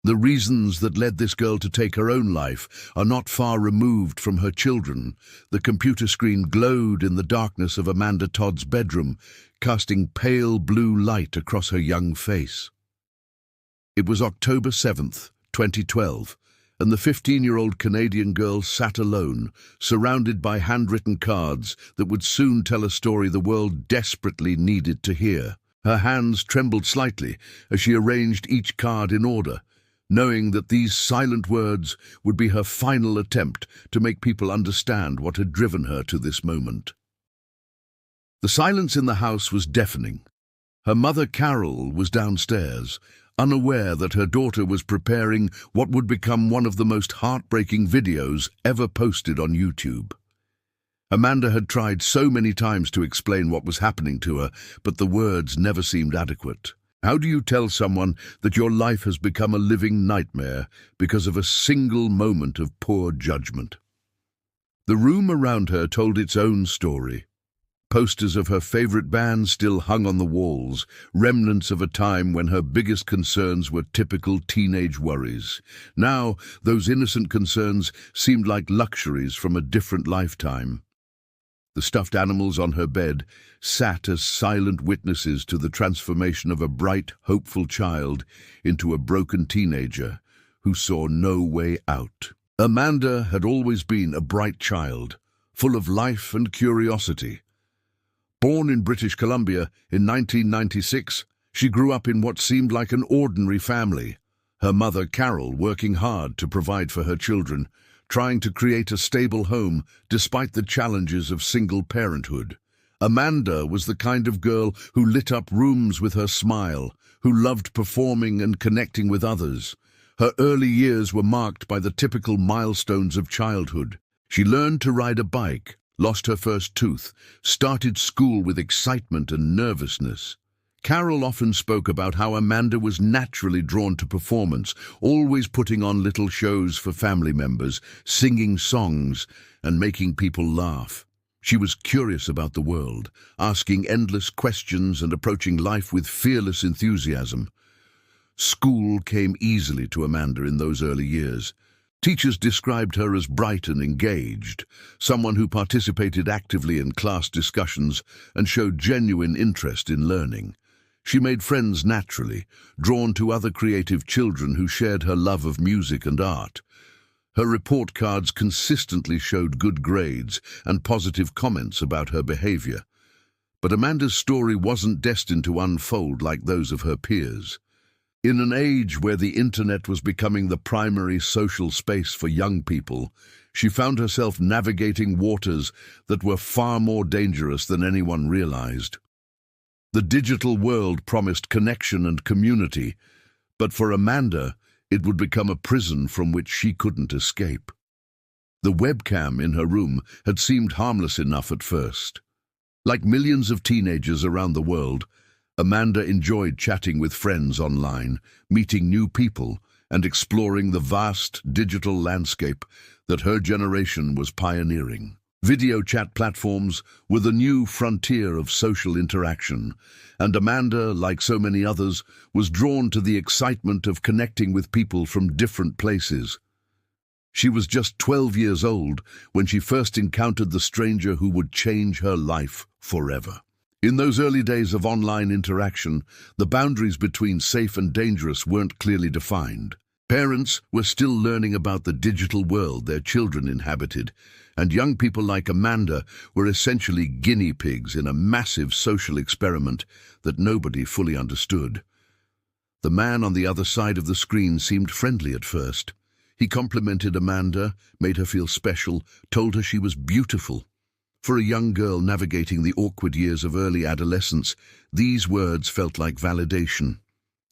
The reasons that led this girl to take her own life are not far removed from her children. The computer screen glowed in the darkness of Amanda Todd's bedroom, casting pale blue light across her young face. It was October 7th, 2012, and the 15-year-old Canadian girl sat alone, surrounded by handwritten cards that would soon tell a story the world desperately needed to hear. Her hands trembled slightly as she arranged each card in order, knowing that these silent words would be her final attempt to make people understand what had driven her to this moment. The silence in the house was deafening. Her mother, Carol, was downstairs, unaware that her daughter was preparing what would become one of the most heartbreaking videos ever posted on YouTube. Amanda had tried so many times to explain what was happening to her, but the words never seemed adequate. How do you tell someone that your life has become a living nightmare because of a single moment of poor judgment? The room around her told its own story. Posters of her favorite band still hung on the walls, remnants of a time when her biggest concerns were typical teenage worries. Now, those innocent concerns seemed like luxuries from a different lifetime. The stuffed animals on her bed sat as silent witnesses to the transformation of a bright, hopeful child into a broken teenager who saw no way out. Amanda had always been a bright child, full of life and curiosity. Born in British Columbia in 1996, she grew up in what seemed like an ordinary family. Her mother, Carol, working hard to provide for her children, trying to create a stable home despite the challenges of single parenthood. Amanda was the kind of girl who lit up rooms with her smile, who loved performing and connecting with others. Her early years were marked by the typical milestones of childhood. She learned to ride a bike, lost her first tooth, started school with excitement and nervousness. Carol often spoke about how Amanda was naturally drawn to performance, always putting on little shows for family members, singing songs, and making people laugh. She was curious about the world, asking endless questions and approaching life with fearless enthusiasm. School came easily to Amanda in those early years. Teachers described her as bright and engaged, someone who participated actively in class discussions and showed genuine interest in learning. She made friends naturally, drawn to other creative children who shared her love of music and art. Her report cards consistently showed good grades and positive comments about her behavior. But Amanda's story wasn't destined to unfold like those of her peers. In an age where the internet was becoming the primary social space for young people, she found herself navigating waters that were far more dangerous than anyone realized. The digital world promised connection and community, but for Amanda, it would become a prison from which she couldn't escape. The webcam in her room had seemed harmless enough at first. Like millions of teenagers around the world, Amanda enjoyed chatting with friends online, meeting new people, and exploring the vast digital landscape that her generation was pioneering. Video chat platforms were the new frontier of social interaction, and Amanda, like so many others, was drawn to the excitement of connecting with people from different places. She was just 12 years old when she first encountered the stranger who would change her life forever. In those early days of online interaction, the boundaries between safe and dangerous weren't clearly defined. Parents were still learning about the digital world their children inhabited, and young people like Amanda were essentially guinea pigs in a massive social experiment that nobody fully understood. The man on the other side of the screen seemed friendly at first. He complimented Amanda, made her feel special, told her she was beautiful. For a young girl navigating the awkward years of early adolescence, these words felt like validation.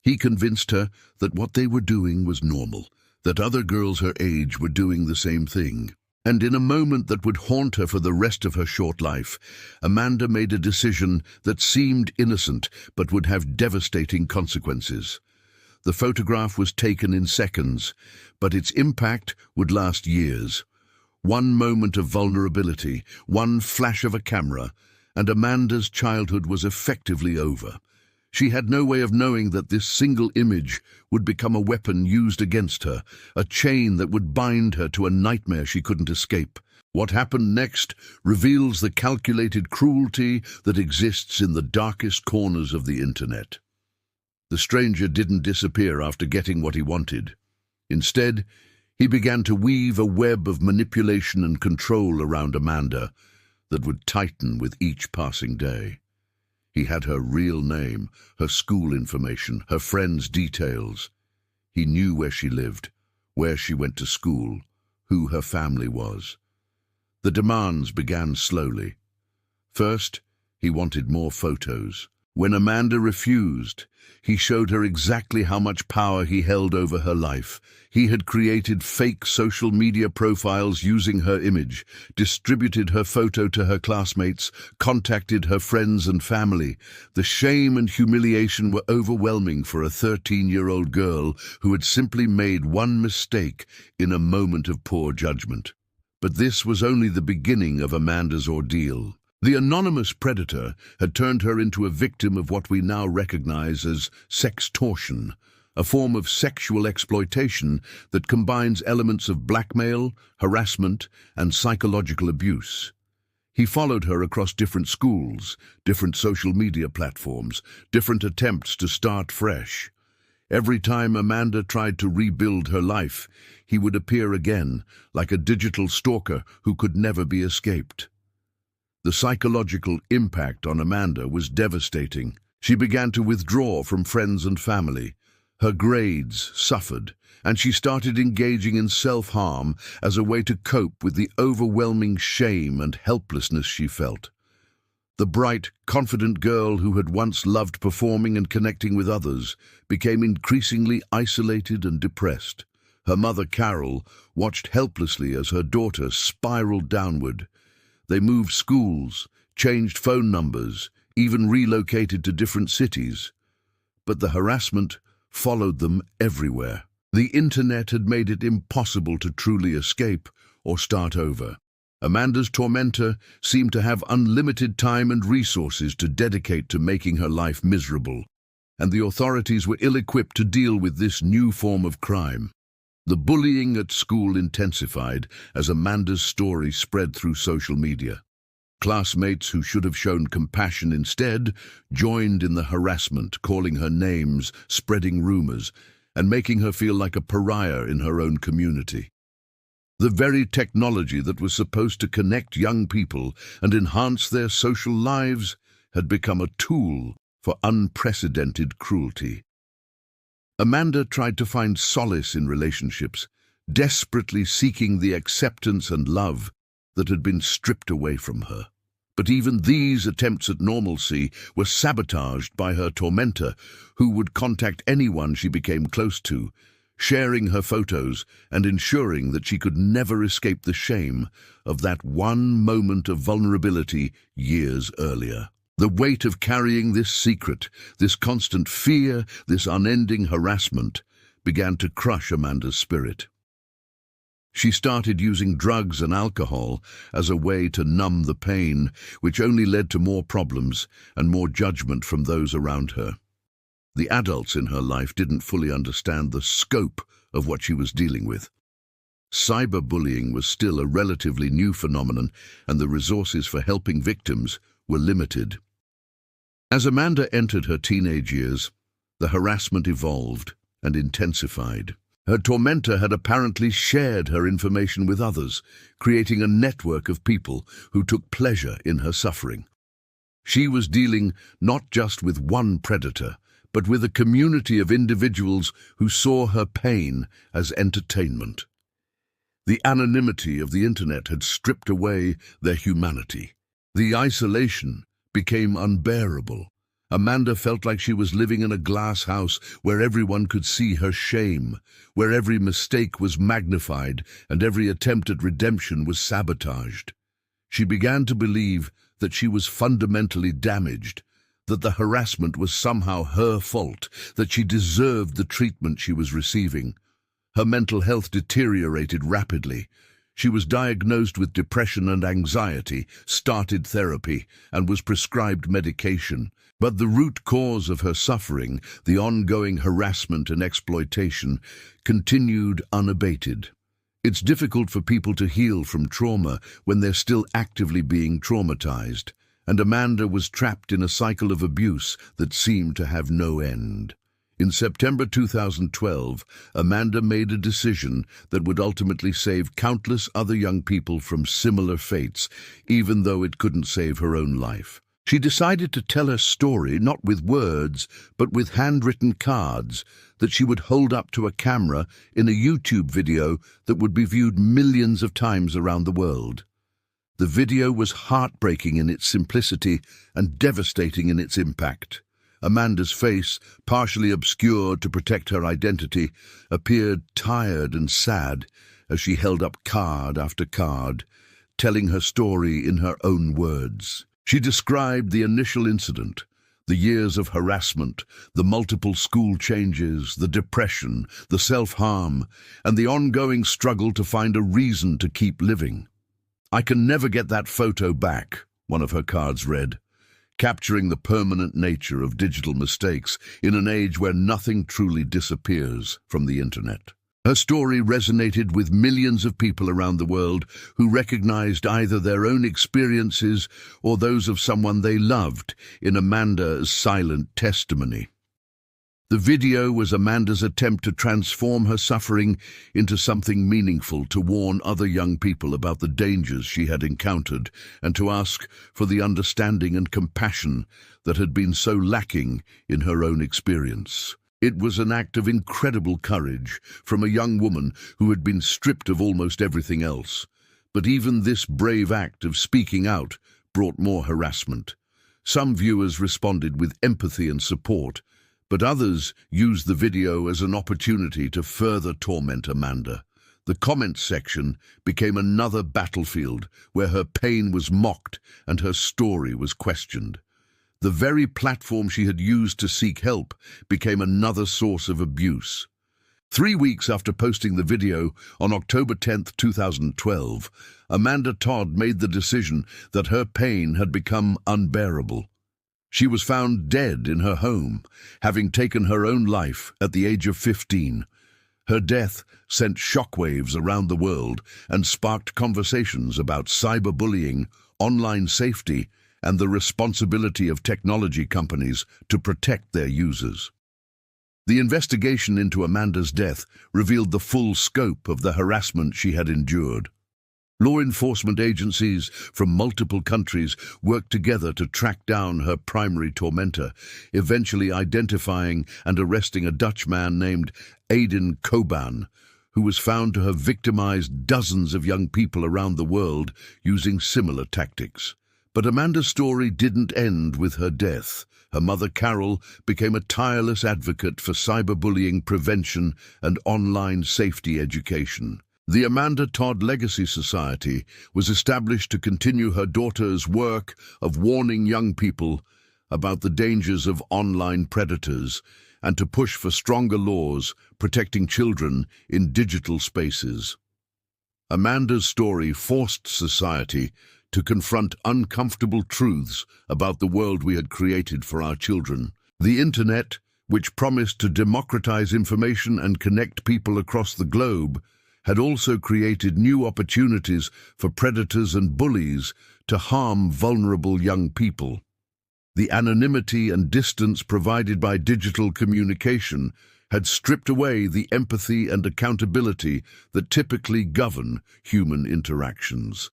He convinced her that what they were doing was normal, that other girls her age were doing the same thing. And in a moment that would haunt her for the rest of her short life, Amanda made a decision that seemed innocent but would have devastating consequences. The photograph was taken in seconds, but its impact would last years. One moment of vulnerability, one flash of a camera, and Amanda's childhood was effectively over. She had no way of knowing that this single image would become a weapon used against her, a chain that would bind her to a nightmare she couldn't escape. What happened next reveals the calculated cruelty that exists in the darkest corners of the internet. The stranger didn't disappear after getting what he wanted. Instead, he began to weave a web of manipulation and control around Amanda that would tighten with each passing day. He had her real name, her school information, her friends' details. He knew where she lived, where she went to school, who her family was. The demands began slowly. First, he wanted more photos. When Amanda refused, he showed her exactly how much power he held over her life. He had created fake social media profiles using her image, distributed her photo to her classmates, contacted her friends and family. The shame and humiliation were overwhelming for a 13-year-old girl who had simply made one mistake in a moment of poor judgment. But this was only the beginning of Amanda's ordeal. The anonymous predator had turned her into a victim of what we now recognize as sextortion, a form of sexual exploitation that combines elements of blackmail, harassment, and psychological abuse. He followed her across different schools, different social media platforms, different attempts to start fresh. Every time Amanda tried to rebuild her life, he would appear again, like a digital stalker who could never be escaped. The psychological impact on Amanda was devastating. She began to withdraw from friends and family. Her grades suffered, and she started engaging in self-harm as a way to cope with the overwhelming shame and helplessness she felt. The bright, confident girl who had once loved performing and connecting with others became increasingly isolated and depressed. Her mother, Carol, watched helplessly as her daughter spiraled downward. They moved schools, changed phone numbers, even relocated to different cities. But the harassment followed them everywhere. The internet had made it impossible to truly escape or start over. Amanda's tormentor seemed to have unlimited time and resources to dedicate to making her life miserable, and the authorities were ill-equipped to deal with this new form of crime. The bullying at school intensified as Amanda's story spread through social media. Classmates who should have shown compassion instead joined in the harassment, calling her names, spreading rumors, and making her feel like a pariah in her own community. The very technology that was supposed to connect young people and enhance their social lives had become a tool for unprecedented cruelty. Amanda tried to find solace in relationships, desperately seeking the acceptance and love that had been stripped away from her. But even these attempts at normalcy were sabotaged by her tormentor, who would contact anyone she became close to, sharing her photos and ensuring that she could never escape the shame of that one moment of vulnerability years earlier. The weight of carrying this secret, this constant fear, this unending harassment, began to crush Amanda's spirit. She started using drugs and alcohol as a way to numb the pain, which only led to more problems and more judgment from those around her. The adults in her life didn't fully understand the scope of what she was dealing with. Cyberbullying was still a relatively new phenomenon, and the resources for helping victims were limited. As Amanda entered her teenage years, the harassment evolved and intensified. Her tormentor had apparently shared her information with others, creating a network of people who took pleasure in her suffering. She was dealing not just with one predator, but with a community of individuals who saw her pain as entertainment. The anonymity of the internet had stripped away their humanity. The isolation became unbearable. Amanda felt like she was living in a glass house where everyone could see her shame, where every mistake was magnified and every attempt at redemption was sabotaged. She began to believe that she was fundamentally damaged, that the harassment was somehow her fault, that she deserved the treatment she was receiving. Her mental health deteriorated rapidly. She was diagnosed with depression and anxiety, started therapy, and was prescribed medication. But the root cause of her suffering, the ongoing harassment and exploitation, continued unabated. It's difficult for people to heal from trauma when they're still actively being traumatized, and Amanda was trapped in a cycle of abuse that seemed to have no end. In September 2012, Amanda made a decision that would ultimately save countless other young people from similar fates, even though it couldn't save her own life. She decided to tell her story not with words, but with handwritten cards that she would hold up to a camera in a YouTube video that would be viewed millions of times around the world. The video was heartbreaking in its simplicity and devastating in its impact. Amanda's face, partially obscured to protect her identity, appeared tired and sad as she held up card after card, telling her story in her own words. She described the initial incident, the years of harassment, the multiple school changes, the depression, the self-harm, and the ongoing struggle to find a reason to keep living. "I can never get that photo back," one of her cards read, capturing the permanent nature of digital mistakes in an age where nothing truly disappears from the internet. Her story resonated with millions of people around the world who recognized either their own experiences or those of someone they loved in Amanda's silent testimony. The video was Amanda's attempt to transform her suffering into something meaningful, to warn other young people about the dangers she had encountered and to ask for the understanding and compassion that had been so lacking in her own experience. It was an act of incredible courage from a young woman who had been stripped of almost everything else. But even this brave act of speaking out brought more harassment. Some viewers responded with empathy and support, but others used the video as an opportunity to further torment Amanda. The comments section became another battlefield where her pain was mocked and her story was questioned. The very platform she had used to seek help became another source of abuse. 3 weeks after posting the video, on October 10th, 2012, Amanda Todd made the decision that her pain had become unbearable. She was found dead in her home, having taken her own life at the age of 15. Her death sent shockwaves around the world and sparked conversations about cyberbullying, online safety, and the responsibility of technology companies to protect their users. The investigation into Amanda's death revealed the full scope of the harassment she had endured. Law enforcement agencies from multiple countries worked together to track down her primary tormentor, eventually identifying and arresting a Dutch man named Aiden Koban, who was found to have victimized dozens of young people around the world using similar tactics. But Amanda's story didn't end with her death. Her mother, Carol, became a tireless advocate for cyberbullying prevention and online safety education. The Amanda Todd Legacy Society was established to continue her daughter's work of warning young people about the dangers of online predators and to push for stronger laws protecting children in digital spaces. Amanda's story forced society to confront uncomfortable truths about the world we had created for our children. The internet, which promised to democratize information and connect people across the globe, had also created new opportunities for predators and bullies to harm vulnerable young people. The anonymity and distance provided by digital communication had stripped away the empathy and accountability that typically govern human interactions.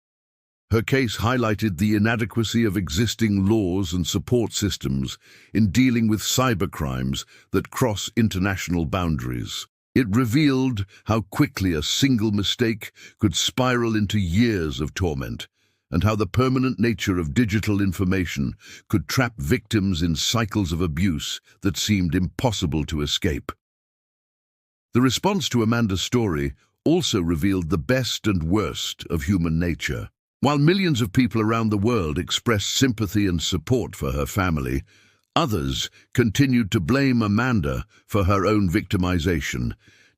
Her case highlighted the inadequacy of existing laws and support systems in dealing with cybercrimes that cross international boundaries. It revealed how quickly a single mistake could spiral into years of torment, and how the permanent nature of digital information could trap victims in cycles of abuse that seemed impossible to escape. The response to Amanda's story also revealed the best and worst of human nature. While millions of people around the world expressed sympathy and support for her family, others continued to blame Amanda for her own victimization,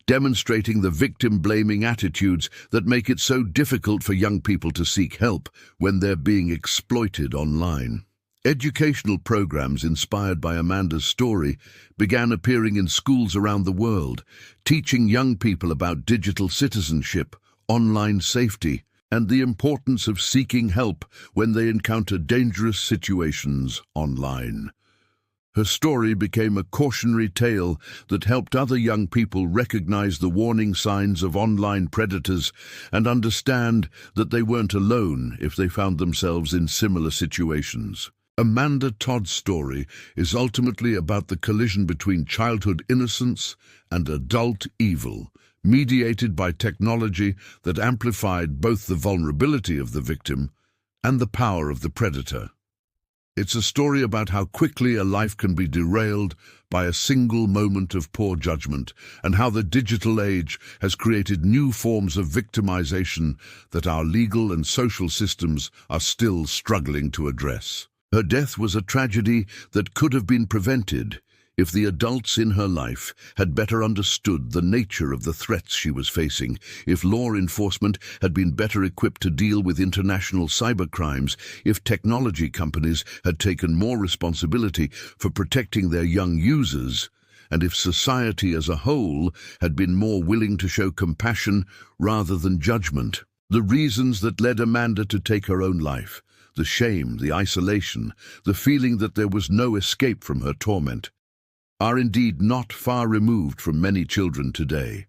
demonstrating the victim-blaming attitudes that make it so difficult for young people to seek help when they're being exploited online. Educational programs inspired by Amanda's story began appearing in schools around the world, teaching young people about digital citizenship, online safety, and the importance of seeking help when they encounter dangerous situations online. Her story became a cautionary tale that helped other young people recognize the warning signs of online predators and understand that they weren't alone if they found themselves in similar situations. Amanda Todd's story is ultimately about the collision between childhood innocence and adult evil, mediated by technology that amplified both the vulnerability of the victim and the power of the predator. It's a story about how quickly a life can be derailed by a single moment of poor judgment, and how the digital age has created new forms of victimization that our legal and social systems are still struggling to address. Her death was a tragedy that could have been prevented if the adults in her life had better understood the nature of the threats she was facing, if law enforcement had been better equipped to deal with international cybercrimes, if technology companies had taken more responsibility for protecting their young users, and if society as a whole had been more willing to show compassion rather than judgment. The reasons that led Amanda to take her own life, the shame, the isolation, the feeling that there was no escape from her torment, are indeed not far removed from many children today.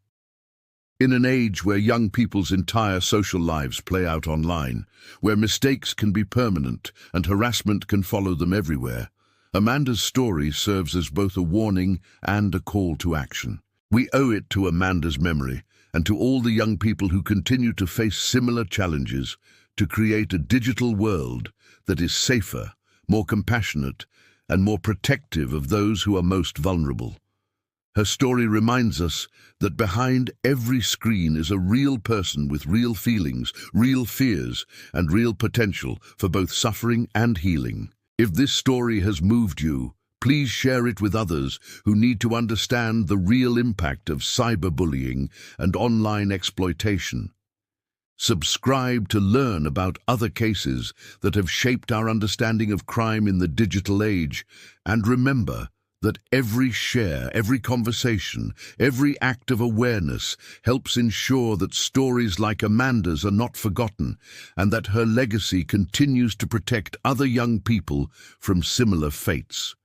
In an age where young people's entire social lives play out online, where mistakes can be permanent and harassment can follow them everywhere, Amanda's story serves as both a warning and a call to action. We owe it to Amanda's memory and to all the young people who continue to face similar challenges to create a digital world that is safer, more compassionate, and more protective of those who are most vulnerable. Her story reminds us that behind every screen is a real person with real feelings, real fears, and real potential for both suffering and healing. If this story has moved you, please share it with others who need to understand the real impact of cyberbullying and online exploitation. Subscribe to learn about other cases that have shaped our understanding of crime in the digital age, and remember that every share, every conversation, every act of awareness helps ensure that stories like Amanda's are not forgotten and that her legacy continues to protect other young people from similar fates.